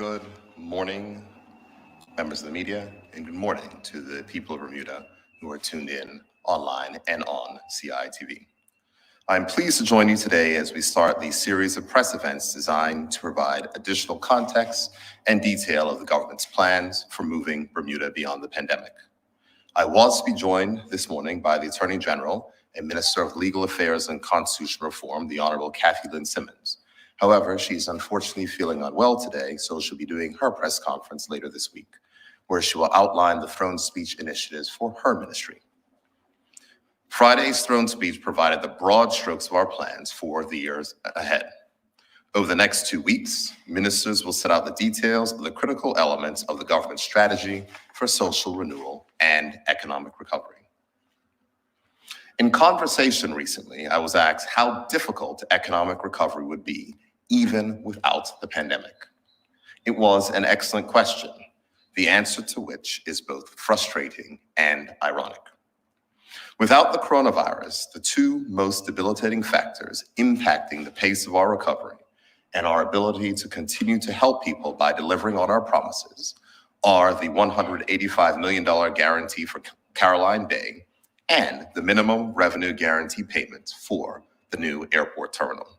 Good morning, members of the media, and good morning to the people of Bermuda who are tuned in online and on CITV. I'm pleased to join you today as we start the series of press events designed to provide additional context and detail of the government's plans for moving Bermuda beyond the pandemic. I was to be joined this morning by the Attorney General and Minister of Legal Affairs and Constitutional Reform, the Honorable Kathy Lynn Simmons. However, she's unfortunately feeling unwell today, so she'll be doing her press conference later this week, where she will outline the throne speech initiatives for her ministry. Friday's throne speech provided the broad strokes of our plans for the years ahead. Over the next 2 weeks, ministers will set out the details of the critical elements of the government's strategy for social renewal and economic recovery. In conversation recently, I was asked how difficult economic recovery would be even without the pandemic. It was an excellent question, the answer to which is both frustrating and ironic. Without the coronavirus, the two most debilitating factors impacting the pace of our recovery and our ability to continue to help people by delivering on our promises are the $185 million guarantee for Caroline Bay and the minimum revenue guarantee payments for the new airport terminal.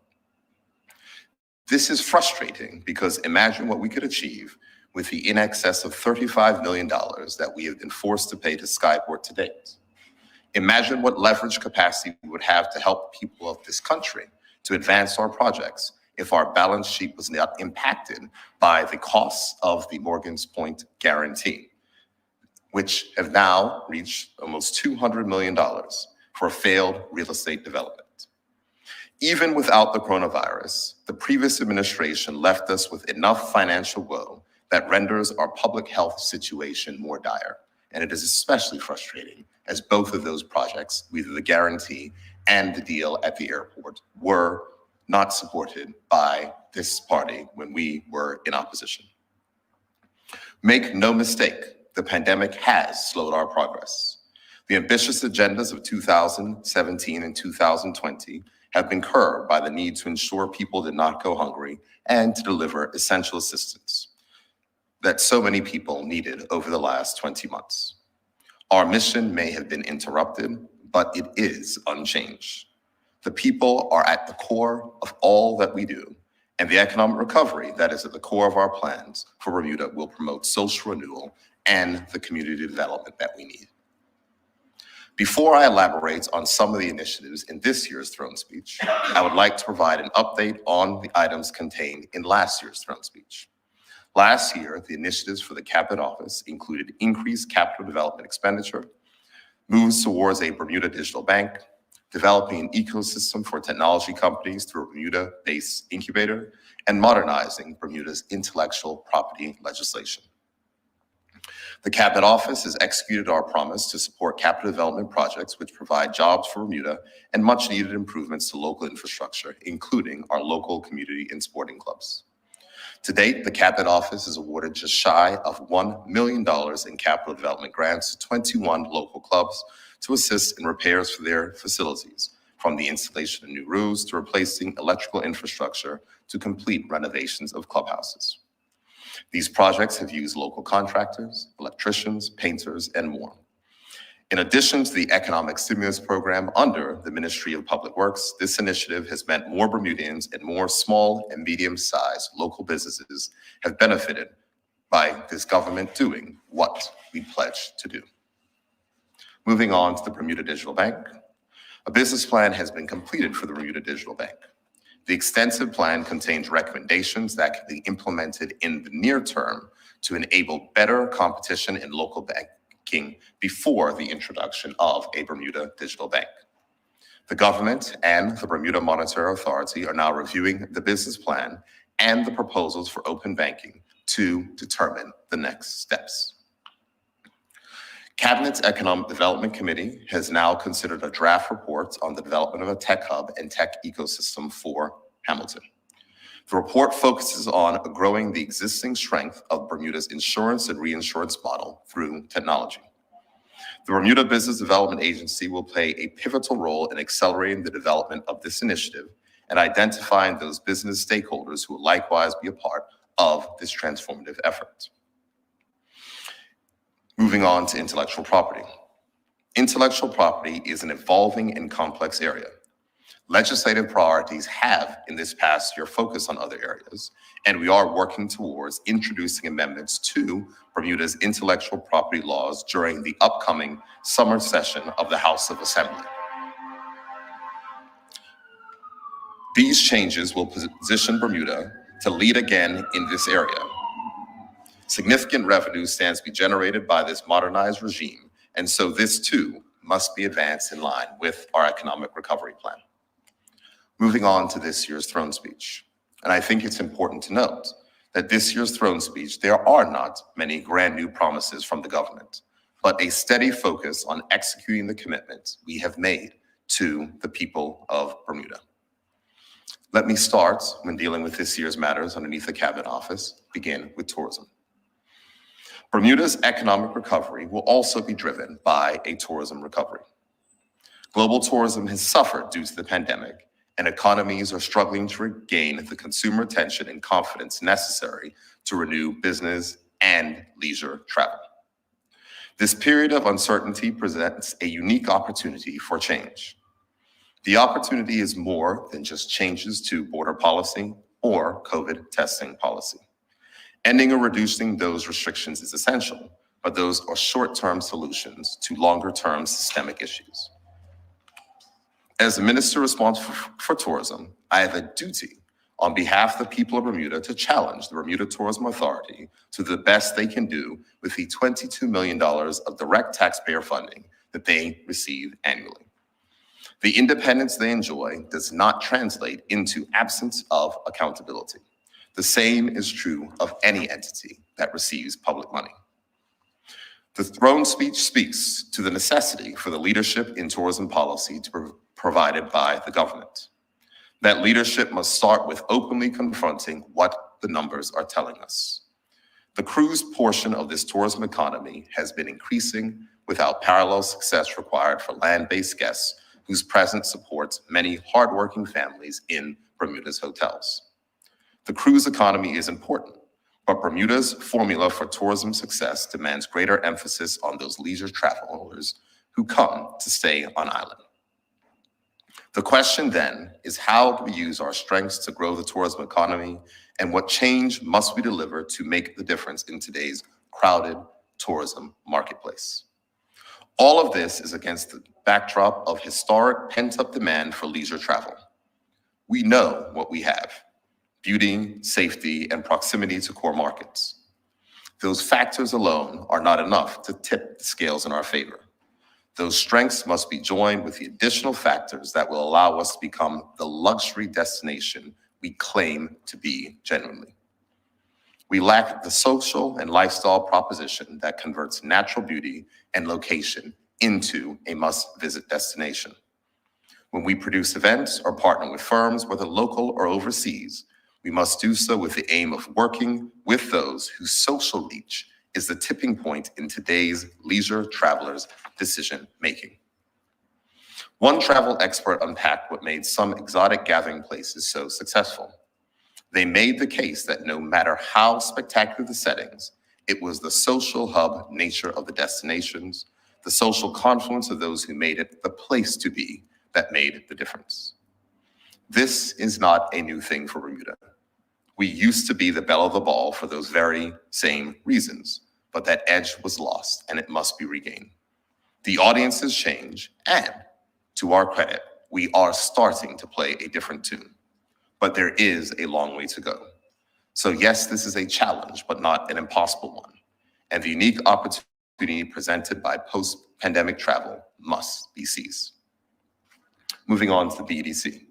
This is frustrating because imagine what we could achieve with the in excess of $35 million that we have been forced to pay to Skyport to date. Imagine what leverage capacity we would have to help people of this country to advance our projects if our balance sheet was not impacted by the costs of the Morgan's Point guarantee, which have now reached almost $200 million for failed real estate development. Even without the coronavirus, the previous administration left us with enough financial woe that renders our public health situation more dire. And it is especially frustrating as both of those projects, either the guarantee and the deal at the airport, were not supported by this party when we were in opposition. Make no mistake, the pandemic has slowed our progress. The ambitious agendas of 2017 and 2020 have been curbed by the need to ensure people did not go hungry and to deliver essential assistance that so many people needed over the last 20 months. Our mission may have been interrupted, but it is unchanged. The people are at the core of all that we do, and the economic recovery that is at the core of our plans for Bermuda will promote social renewal and the community development that we need. Before I elaborate on some of the initiatives in this year's throne speech, I would like to provide an update on the items contained in last year's throne speech. Last year, the initiatives for the Cabinet Office included increased capital development expenditure, moves towards a Bermuda digital bank, developing an ecosystem for technology companies through a Bermuda-based incubator, and modernizing Bermuda's intellectual property legislation. The Cabinet Office has executed our promise to support capital development projects which provide jobs for Bermuda and much-needed improvements to local infrastructure, including our local community and sporting clubs. To date, the Cabinet Office has awarded just shy of $1 million in capital development grants to 21 local clubs to assist in repairs for their facilities, from the installation of new roofs to replacing electrical infrastructure to complete renovations of clubhouses. These projects have used local contractors, electricians, painters, and more. In addition to the economic stimulus program under the Ministry of Public Works, this initiative has meant more Bermudians and more small and medium-sized local businesses have benefited by this government doing what we pledged to do. Moving on to the Bermuda Digital Bank, a business plan has been completed for the Bermuda Digital Bank. The extensive plan contains recommendations that can be implemented in the near term to enable better competition in local banking before the introduction of a Bermuda digital bank. The government and the Bermuda Monetary Authority are now reviewing the business plan and the proposals for open banking to determine the next steps. Cabinet's Economic Development Committee has now considered a draft report on the development of a tech hub and tech ecosystem for Hamilton. The report focuses on growing the existing strength of Bermuda's insurance and reinsurance model through technology. The Bermuda Business Development Agency will play a pivotal role in accelerating the development of this initiative and identifying those business stakeholders who will likewise be a part of this transformative effort. Moving on to intellectual property. Intellectual property is an evolving and complex area. Legislative priorities have, in this past year, focused on other areas, and we are working towards introducing amendments to Bermuda's intellectual property laws during the upcoming summer session of the House of Assembly. These changes will position Bermuda to lead again in this area. Significant revenue stands to be generated by this modernized regime, and so this too must be advanced in line with our economic recovery plan. Moving on to this year's throne speech. And I think it's important to note that this year's throne speech, there are not many grand new promises from the government, but a steady focus on executing the commitments we have made to the people of Bermuda. Let me start, when dealing with this year's matters underneath the Cabinet Office, begin with tourism. Bermuda's economic recovery will also be driven by a tourism recovery. Global tourism has suffered due to the pandemic, and economies are struggling to regain the consumer attention and confidence necessary to renew business and leisure travel. This period of uncertainty presents a unique opportunity for change. The opportunity is more than just changes to border policy or COVID testing policy. Ending or reducing those restrictions is essential, but those are short-term solutions to longer-term systemic issues. As the Minister responsible for tourism, I have a duty on behalf of the people of Bermuda to challenge the Bermuda Tourism Authority to the best they can do with the $22 million of direct taxpayer funding that they receive annually. The independence they enjoy does not translate into absence of accountability. The same is true of any entity that receives public money. The throne speech speaks to the necessity for the leadership in tourism policy to be provided by the government. That leadership must start with openly confronting what the numbers are telling us. The cruise portion of this tourism economy has been increasing without parallel success required for land-based guests whose presence supports many hardworking families in Bermuda's hotels. The cruise economy is important, but Bermuda's formula for tourism success demands greater emphasis on those leisure travelers who come to stay on island. The question then is, how do we use our strengths to grow the tourism economy, and what change must we deliver to make the difference in today's crowded tourism marketplace? All of this is against the backdrop of historic pent-up demand for leisure travel. We know what we have: beauty, safety, and proximity to core markets. Those factors alone are not enough to tip the scales in our favor. Those strengths must be joined with the additional factors that will allow us to become the luxury destination we claim to be genuinely. We lack the social and lifestyle proposition that converts natural beauty and location into a must-visit destination. When we produce events or partner with firms, whether local or overseas, we must do so with the aim of working with those whose social reach is the tipping point in today's leisure travelers' decision-making. One travel expert unpacked what made some exotic gathering places so successful. They made the case that no matter how spectacular the settings, it was the social hub nature of the destinations, the social confluence of those who made it the place to be, that made the difference. This is not a new thing for Bermuda. We used to be the belle of the ball for those very same reasons, but that edge was lost and it must be regained. The audiences change, and to our credit, we are starting to play a different tune, but there is a long way to go. So yes, this is a challenge, but not an impossible one. And the unique opportunity presented by post-pandemic travel must be seized. Moving on to the BEDC.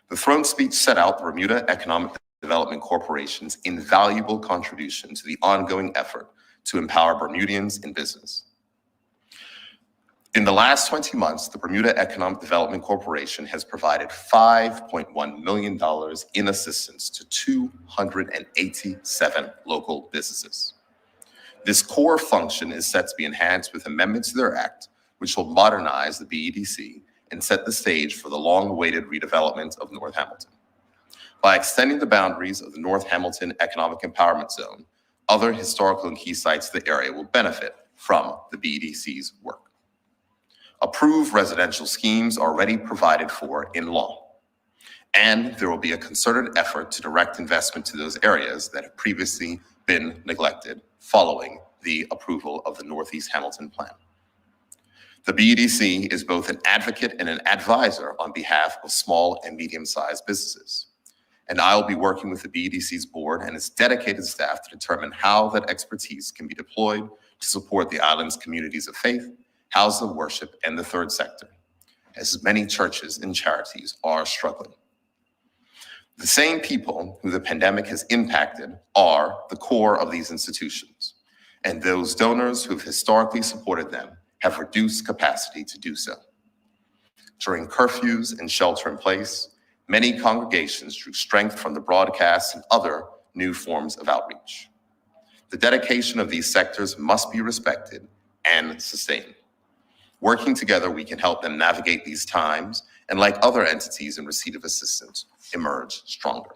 The throne speech set out the Bermuda Economic Development Corporation's invaluable contribution to the ongoing effort to empower Bermudians in business. In the last 20 months, the Bermuda Economic Development Corporation has provided $5.1 million in assistance to 287 local businesses. This core function is set to be enhanced with amendments to their act, which will modernize the BEDC and set the stage for the long-awaited redevelopment of North Hamilton. By extending the boundaries of the North Hamilton Economic Empowerment Zone, other historical and key sites of the area will benefit from the BEDC's work. Approved residential schemes are already provided for in law, and there will be a concerted effort to direct investment to those areas that have previously been neglected following the approval of the Northeast Hamilton Plan. The BEDC is both an advocate and an advisor on behalf of small and medium-sized businesses. And I'll be working with the BEDC's board and its dedicated staff to determine how that expertise can be deployed to support the island's communities of faith, houses of worship, and the third sector, as many churches and charities are struggling. The same people who the pandemic has impacted are the core of these institutions, and those donors who have historically supported them have reduced capacity to do so. During curfews and shelter in place, many congregations drew strength from the broadcasts and other new forms of outreach. The dedication of these sectors must be respected and sustained. Working together, we can help them navigate these times and, like other entities in receipt of assistance, emerge stronger.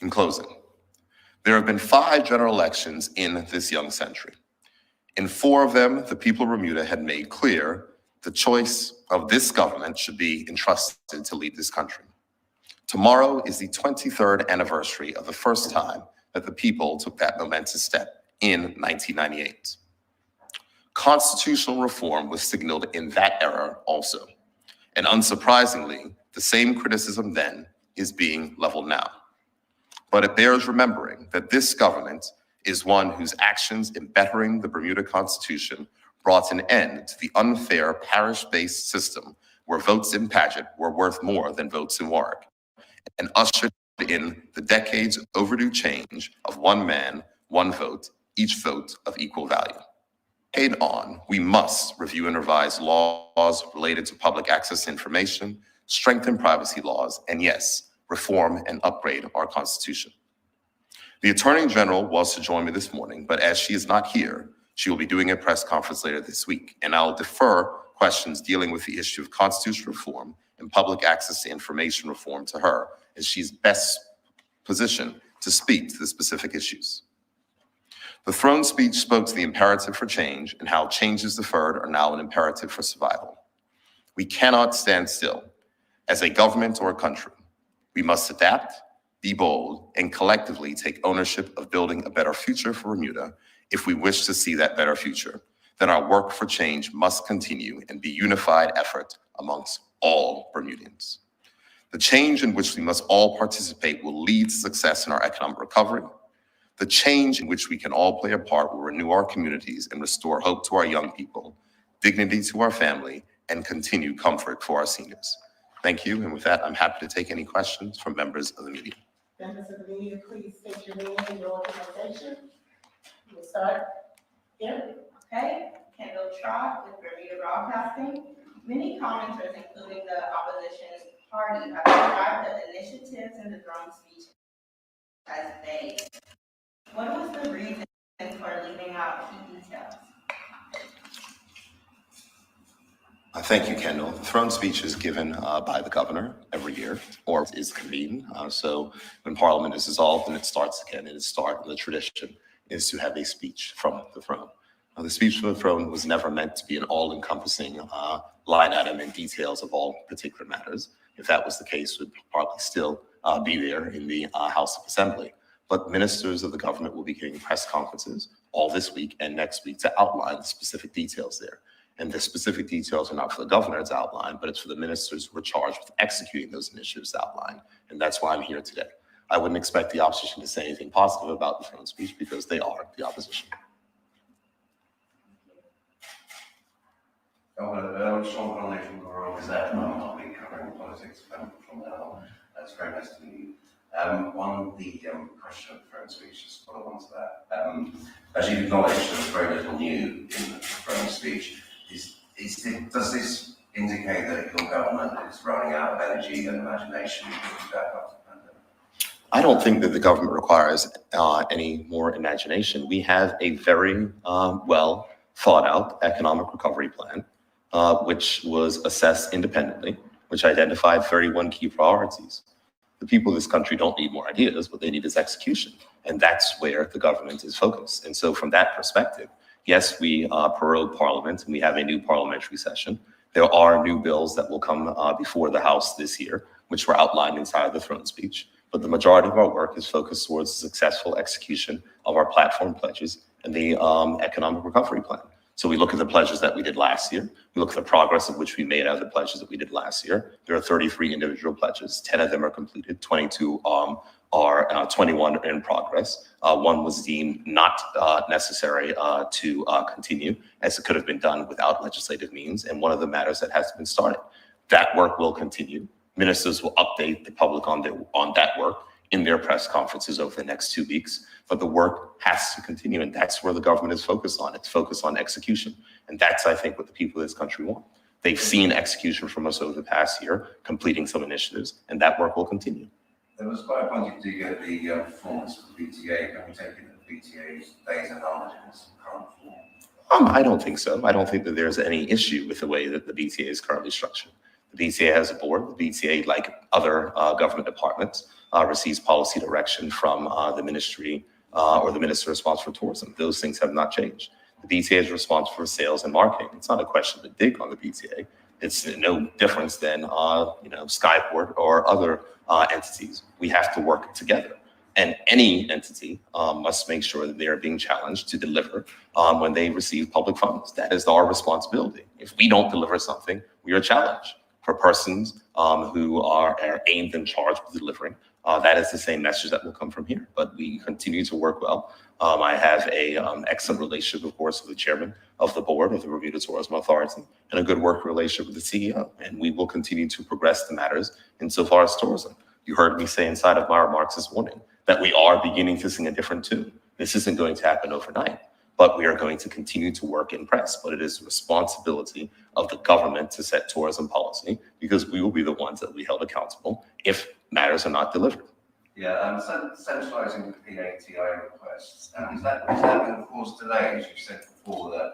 In closing, there have been 5 general elections in this young century. In 4 of them, the people of Bermuda had made clear the choice of this government should be entrusted to lead this country. Tomorrow is the 23rd anniversary of the first time that the people took that momentous step in 1998. Constitutional reform was signaled in that era also. And unsurprisingly, the same criticism then is being leveled now. But it bears remembering that this government is one whose actions in bettering the Bermuda Constitution brought an end to the unfair parish-based system where votes in Paget were worth more than votes in Warwick, and ushered in the decades overdue change of one man, one vote, each vote of equal value. On, we must review and revise laws related to public access to information, strengthen privacy laws, and yes, reform and upgrade our Constitution. The Attorney General was to join me this morning, but as she is not here, she will be doing a press conference later this week, and I'll defer questions dealing with the issue of constitutional reform and public access to information reform to her, as she's best positioned to speak to the specific issues. The throne speech spoke to the imperative for change and how changes deferred are now an imperative for survival. We cannot stand still as a government or a country. We must adapt, be bold, and collectively take ownership of building a better future for Bermuda. If we wish to see that better future, then our work for change must continue and be unified effort amongst all Bermudians. The change in which we must all participate will lead to success in our economic recovery. The change in which we can all play a part will renew our communities and restore hope to our young people, dignity to our family, and continued comfort for our seniors. Thank you, and with that, I'm happy to take any questions from members of the media. Members of the media, please state your name and your organization. We'll start here. Okay, Kendall Trott with Bermuda Broadcasting. Many commenters, including the opposition party, have described the initiatives in the throne speech as vague. What was the reason for leaving out key details? Thank you, Kendall. The throne speech is given by the governor every year, or is convened. So when Parliament is dissolved and it starts again, the tradition is to have a speech from the throne. The speech from the throne was never meant to be an all-encompassing line item and details of all particular matters. If that was the case, it would probably still be there in the House of Assembly. But ministers of the government will be giving press conferences all this week and next week to outline the specific details there. And the specific details are not for the governor to outline, but it's for the ministers who are charged with executing those initiatives to outline. And that's why I'm here today. I wouldn't expect the opposition to say anything positive about the throne speech because they are the opposition. Sean Connolly from the Royal Gazette. I'll be covering politics from now on. That's very nice to meet you. On the question of the throne speech, just follow on to that. As you've acknowledged, there's very little new in the throne speech. Does this indicate that your government is running out of energy and imagination to back up the pandemic? I don't think that the government requires any more imagination. We have a very well thought out economic recovery plan, which was assessed independently, which identified 31 key priorities. The people of this country don't need more ideas. What they need is execution. And that's where the government is focused. And so from that perspective, yes, we prorogue Parliament and we have a new parliamentary session. There are new bills that will come before the House this year, which were outlined inside the throne speech. But the majority of our work is focused towards the successful execution of our platform pledges and the economic recovery plan. So we look at the pledges that we did last year. We look at the progress of which we made out of the pledges that we did last year. There are 33 individual pledges. 10 of them are completed. 22 are 21 are in progress. One was deemed not necessary to continue, as it could have been done without legislative means. And one of the matters that has been started. That work will continue. Ministers will update the public on that work in their press conferences over the next 2 weeks. But the work has to continue, and that's where the government is focused on. It's focused on execution. And that's, I think, what the people of this country want. They've seen execution from us over the past year, completing some initiatives, and that work will continue. There was quite a point to get the performance of the BTA. Can we take it that the BTA's days are numbered in its current form? I don't think so. I don't think that there's any issue with the way that the BTA is currently structured. The BTA has a board. The BTA, like other government departments, receives policy direction from the ministry or the minister responsible for tourism. Those things have not changed. The BTA is responsible for sales and marketing. It's not a question to dig on the BTA. It's no difference than Skyport or other entities. We have to work together. And any entity must make sure that they are being challenged to deliver when they receive public funds. That is our responsibility. If we don't deliver something, we are challenged. For persons who are aimed and charged with delivering, that is the same message that will come from here. But we continue to work well. I have a excellent relationship, of course, with the chairman of the board of the Bermuda Tourism Authority and a good working relationship with the CEO. And we will continue to progress the matters insofar as tourism. You heard me say inside of my remarks this morning that we are beginning to sing a different tune. This isn't going to happen overnight, but we are going to continue to work in press. But it is the responsibility of the government to set tourism policy, because we will be the ones that will be held accountable if matters are not delivered. Yeah, centralising the PATI requests. Is that going to cause delays? You said before that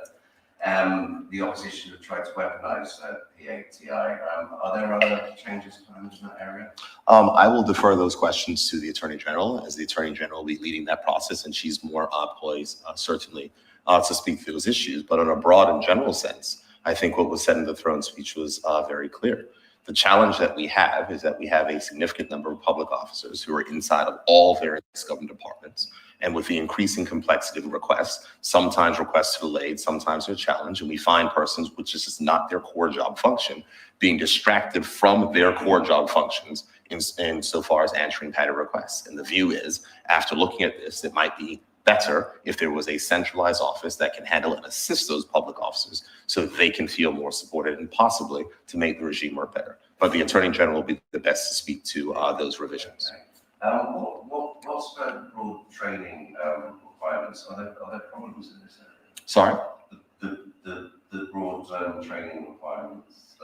the opposition have tried to weaponise PATI. Are there other changes planned in that area? I will defer those questions to the Attorney General, as the Attorney General will be leading that process, and she's more poised, certainly, to speak to those issues. But in a broad and general sense, I think what was said in the throne speech was very clear. The challenge that we have is that we have a significant number of public officers who are inside of all various government departments. And with the increasing complexity of requests, sometimes requests are delayed, sometimes they're challenged, and we find persons, which is just not their core job function, being distracted from their core job functions in so far as answering pattern requests. And the view is, after looking at this, it might be better if there was a centralized office that can handle and assist those public officers so that they can feel more supported and possibly to make the regime work better. But the Attorney General will be the best to speak to those revisions. What's the broad training requirements? Are there problems in this area? Sorry? The broad training requirements.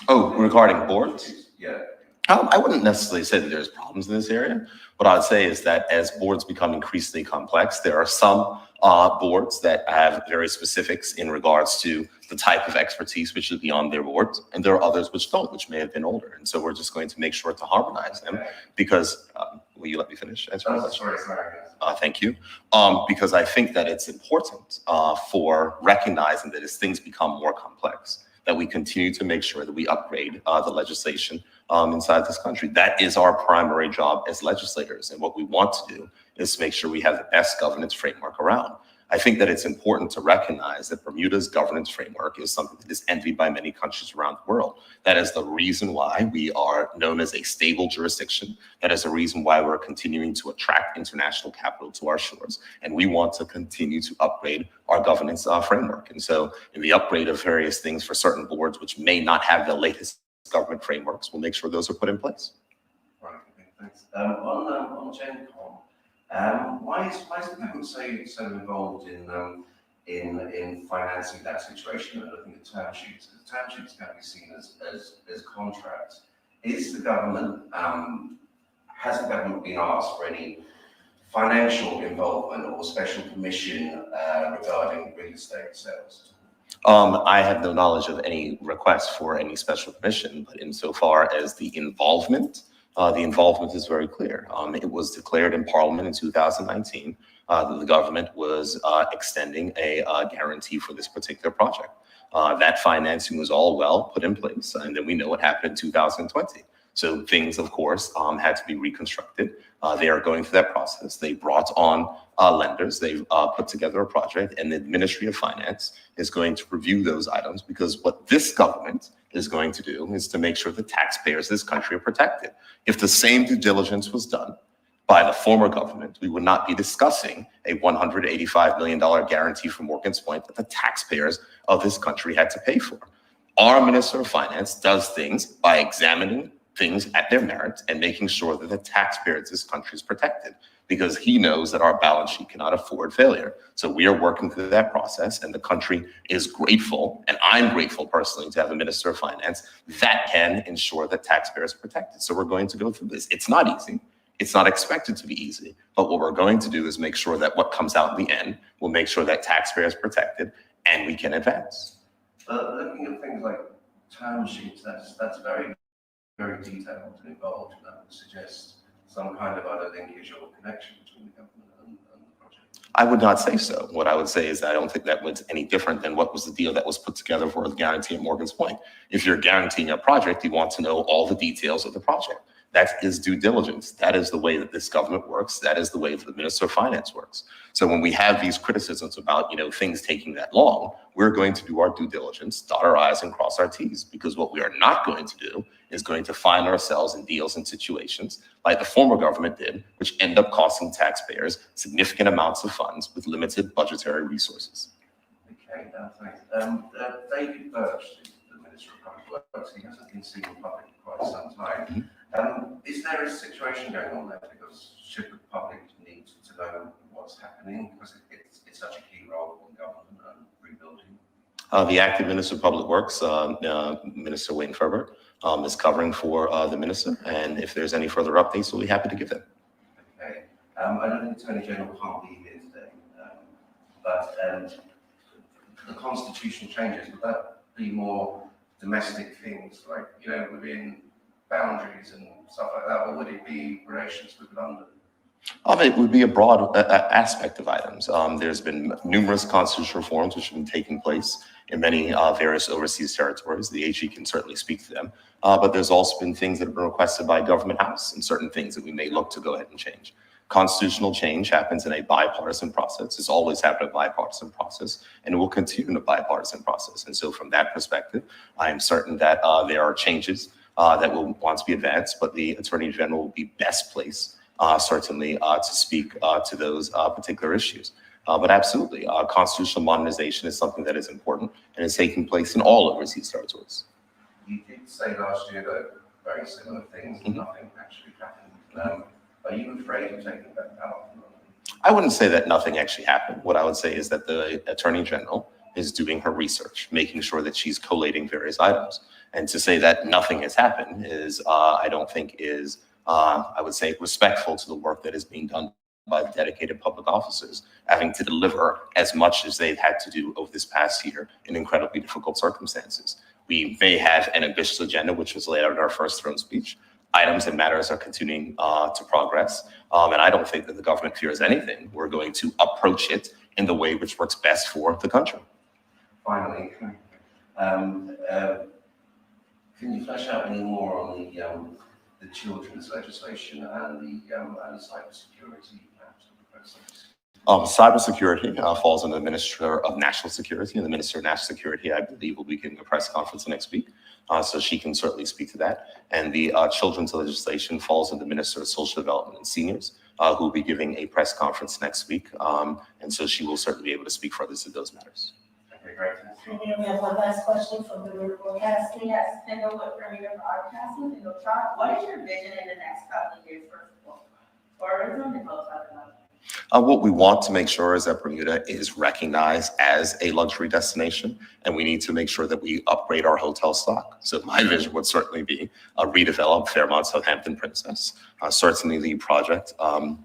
Regarding boards? Yeah. I wouldn't necessarily say that there's problems in this area. What I would say is that as boards become increasingly complex, there are some boards that have very specifics in regards to the type of expertise which is beyond their boards, and there are others which don't, which may have been older. And so we're just going to make sure to harmonize them because, will you let me finish? Sorry. Thank you. Because I think that it's important for recognizing that as things become more complex, that we continue to make sure that we upgrade the legislation inside this country. That is our primary job as legislators. And what we want to do is to make sure we have the best governance framework around. I think that it's important to recognize that Bermuda's governance framework is something that is envied by many countries around the world. That is the reason why we are known as a stable jurisdiction. That is the reason why we're continuing to attract international capital to our shores. And we want to continue to upgrade our governance framework. And so in the upgrade of various things for certain boards, which may not have the latest government frameworks, we'll make sure those are put in place. Right, okay, thanks. On GenCom, why is the government so involved in financing that situation and looking at term sheets? Because term sheets can be seen as contracts. Is the government has the government been asked for any financial involvement or special permission regarding real estate sales? I have no knowledge of any request for any special permission, but insofar as the involvement The involvement is very clear. It was declared in Parliament in 2019 that the government was extending a guarantee for this particular project. That financing was all well put in place, and then we know what happened in 2020. So things, of course, had to be reconstructed. They are going through that process. They brought on lenders. They've put together a project, and the Ministry of Finance is going to review those items, because what this government is going to do is to make sure the taxpayers of this country are protected. If the same due diligence was done by the former government, we would not be discussing a $185 million guarantee from Morgan's Point that the taxpayers of this country had to pay for. Our Minister of Finance does things by examining things at their merit and making sure that the taxpayers of this country is protected, because he knows that our balance sheet cannot afford failure. So we are working through that process, and the country is grateful, and I'm grateful personally to have a Minister of Finance that can ensure that taxpayers are protected. So we're going to go through this. It's not easy. It's not expected to be easy, but what we're going to do is make sure that what comes out in the end will make sure that taxpayers are protected and we can advance. Looking at things like term sheets, that's very, very detailed and involved, and that would suggest some kind of other linkage or connection between the government and the project. I would not say so. What I would say is that I don't think that was any different than what was the deal that was put together for the guarantee at Morgan's Point. If you're guaranteeing a project, you want to know all the details of the project. That is due diligence. That is the way that this government works. That is the way that the Minister of Finance works. So when we have these criticisms about, things taking that long, we're going to do our due diligence, dot our I's and cross our T's, because what we are not going to do is going to find ourselves in deals and situations like the former government did, which end up costing taxpayers significant amounts of funds with limited budgetary resources. Okay, thanks. David Burt, the Minister of Public Works, he hasn't been seen in public for quite some time. Is there a situation going on there? Because should the public need to know what's happening? Because it's such a key role in government and rebuilding. The acting Minister of Public Works, Minister Wayne Ferbert, is covering for the minister. And if there's any further updates, we'll be happy to give them. Okay. I know the Attorney General can't be here today, but the constitutional changes, would that be more domestic things like, within boundaries and stuff like that, or would it be relations with London? It would be a broad aspect of items. There's been numerous constitutional reforms which have been taking place in many various overseas territories. The AG can certainly speak to them, but there's also been things that have been requested by Government House and certain things that we may look to go ahead and change. Constitutional change happens in a bipartisan process. It's always happened in a bipartisan process, and it will continue in a bipartisan process. And so from that perspective, I am certain that there are changes that will want to be advanced, but the Attorney General will be best placed, certainly, to speak to those particular issues. But absolutely, constitutional modernization is something that is important and is taking place in all overseas territories. You did say last year that very similar things, nothing actually happened. Are you afraid of taking that out? I wouldn't say that nothing actually happened. What I would say is that the Attorney General is doing her research, making sure that she's collating various items. And to say that nothing has happened is, I don't think is, I would say, respectful to the work that is being done by the dedicated public officers, having to deliver as much as they've had to do over this past year in incredibly difficult circumstances. We may have an ambitious agenda, which was laid out in our first throne speech. Items and matters are continuing to progress. And I don't think that the government fears anything. We're going to approach it in the way which works best for the country. Finally, can you flesh out any more on the children's legislation and the cybersecurity perhaps of the process? Cybersecurity falls under the Minister of National Security, and the Minister of National Security, I believe, will be giving a press conference next week, so she can certainly speak to that. And the children's legislation falls under the Minister of Social Development and Seniors, who will be giving a press conference next week, and so she will certainly be able to speak further to those matters. Okay, great. And we have one last question from the Bermuda Broadcasting. Yes, Kendall with Bermuda Broadcasting, Kendall Trot. What is your vision in the next couple of years for tourism and hotel development? What we want to make sure is that Bermuda is recognized as a luxury destination, and we need to make sure that we upgrade our hotel stock. So my vision would certainly be a redeveloped Fairmont Southampton Princess, certainly the project on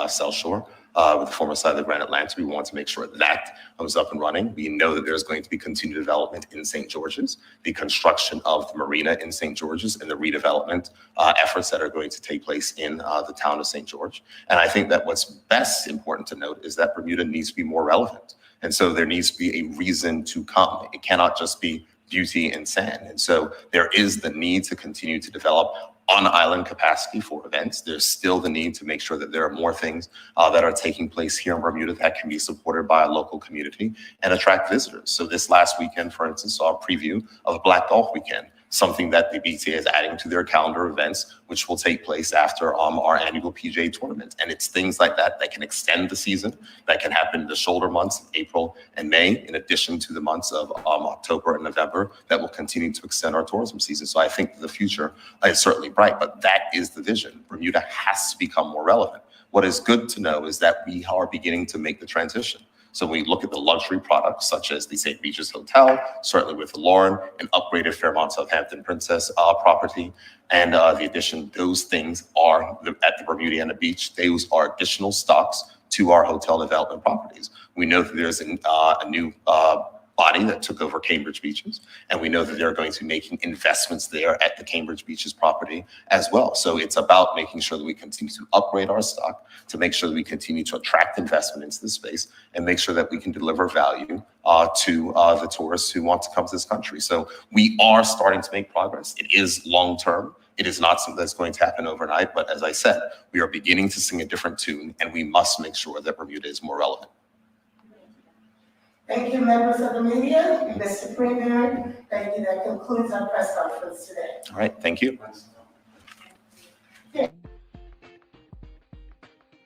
South Shore, with the former site of the Grand Atlantic. We want to make sure that was up and running. We know that there's going to be continued development in St. George's, the construction of the marina in St. George's, and the redevelopment efforts that are going to take place in the town of St. George. And I think that what's best important to note is that Bermuda needs to be more relevant. And so there needs to be a reason to come. It cannot just be beauty and sand. And so there is the need to continue to develop on-island capacity for events. There's still the need to make sure that there are more things that are taking place here in Bermuda that can be supported by a local community and attract visitors. So this last weekend, for instance, saw a preview of Black Golf Weekend, something that the BTA is adding to their calendar of events, which will take place after our annual PGA tournament. And it's things like that that can extend the season, that can happen in the shoulder months, April and May, in addition to the months of October and November, that will continue to extend our tourism season. So I think the future is certainly bright, but that is the vision. Bermuda has to become more relevant. What is good to know is that we are beginning to make the transition. So when we look at the luxury products, such as the St. Regis Hotel, certainly with the Lauren, an upgraded Fairmont Southampton Princess property, and the addition, those things are at the Bermudiana Beach. Those are additional stocks to our hotel development properties. We know that there's a new body that took over Cambridge Beaches, and we know that they're going to be making investments there at the Cambridge Beaches property as well. So it's about making sure that we continue to upgrade our stock, to make sure that we continue to attract investment into the space, and make sure that we can deliver value to the tourists who want to come to this country. So we are starting to make progress. It is long term. It is not something that's going to happen overnight, but as I said, we are beginning to sing a different tune, and we must make sure that Bermuda is more relevant. Thank you, members of the media. Mr. Premier, thank you. That concludes our press conference today. All right, thank you.